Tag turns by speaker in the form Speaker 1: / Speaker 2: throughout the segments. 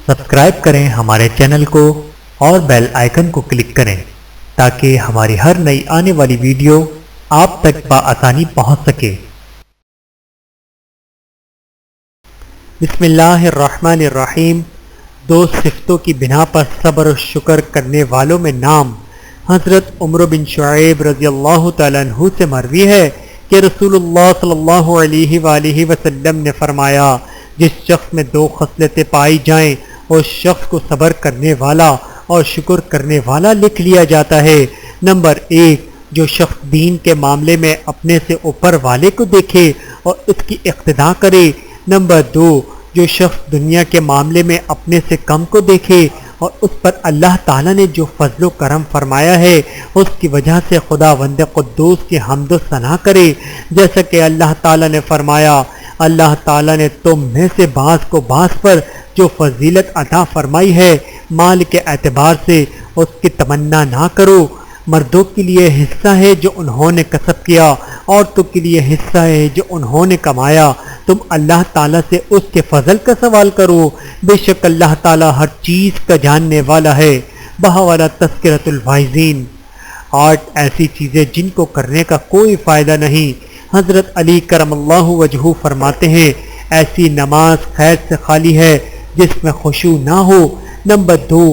Speaker 1: Subscribe کریں ہمارے channel کو اور بیل آئیکن کو کلک کریں تاکہ ہماری ہر نئی آنے والی ویڈیو آپ تک بآسانی پہنچ سکے۔ بسم اللہ الرحمن الرحیم۔ دو صفتوں کی بنا پر صبر و شکر کرنے والوں میں نام۔ حضرت عمر بن شعیب رضی اللہ تعالیٰ عنہ سے مروی ہے کہ رسول اللہ صلی اللہ علیہ وآلہ وسلم نے فرمایا، جس شخص میں دو خصلتیں پائی جائیں اس شخص کو صبر کرنے والا اور شکر کرنے والا لکھ لیا جاتا ہے۔ نمبر 1، جو شخص دین کے معاملے میں اپنے سے اوپر والے کو دیکھے اور اس کی اقتداء کرے۔ نمبر 2، جو شخص دنیا کے معاملے میں اپنے سے کم کو دیکھے اور اس پر اللہ تعالیٰ نے جو فضل و کرم فرمایا ہے اس کی وجہ سے خداوند قدوس کی حمد و ثنا کرے، جیسا کہ اللہ تعالیٰ نے فرمایا، اللہ تعالیٰ نے تم میں سے بعض کو بعض پر جو فضیلت عطا فرمائی ہے مال کے اعتبار سے اس کی تمنا نہ کرو۔ مردوں کے لیے حصہ ہے جو انہوں نے کسب کیا، عورتوں کے لیے حصہ ہے جو انہوں نے کمایا۔ تم اللہ تعالیٰ سے اس کے فضل کا سوال کرو، بے شک اللہ تعالیٰ ہر چیز کا جاننے والا ہے۔ بہوالا تذکرۃ الواعظین۔ 8 ایسی چیزیں جن کو کرنے کا کوئی فائدہ نہیں۔ حضرت علی کرم اللہ وجہہ فرماتے ہیں، ایسی نماز خیر سے خالی ہے جس میں خشوع نہ ہو۔ نمبر 2،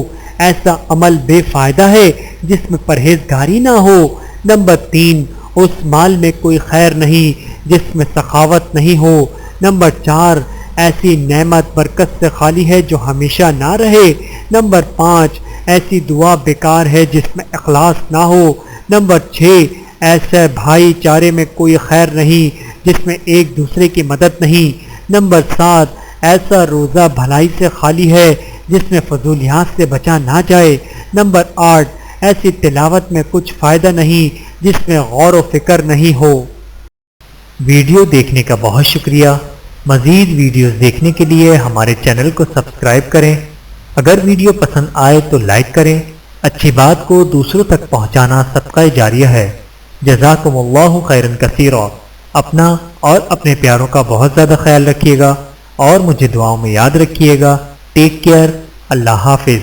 Speaker 1: ایسا عمل بے فائدہ ہے جس میں پرہیزگاری نہ ہو۔ نمبر 3، اس مال میں کوئی خیر نہیں جس میں سخاوت نہیں ہو۔ نمبر 4، ایسی نعمت برکت سے خالی ہے جو ہمیشہ نہ رہے۔ نمبر 5، ایسی دعا بیکار ہے جس میں اخلاص نہ ہو۔ نمبر 6، ایسے بھائی چارے میں کوئی خیر نہیں جس میں ایک دوسرے کی مدد نہیں۔ نمبر 7، ایسا روزہ بھلائی سے خالی ہے جس میں فضولیات سے بچا نہ جائے۔ نمبر 8، ایسی تلاوت میں کچھ فائدہ نہیں جس میں غور و فکر نہیں ہو۔ ویڈیو دیکھنے کا بہت شکریہ۔ مزید ویڈیوز دیکھنے کے لیے ہمارے چینل کو سبسکرائب کریں۔ اگر ویڈیو پسند آئے تو لائک کریں۔ اچھی بات کو دوسروں تک پہنچانا صدقہ جاریہ ہے۔ جزاکم اللہ خیرا کثیرا۔ اپنا اور اپنے پیاروں کا بہت زیادہ خیال رکھیے گا اور مجھے دعاؤں میں یاد رکھیے گا۔ Take care. اللہ حافظ۔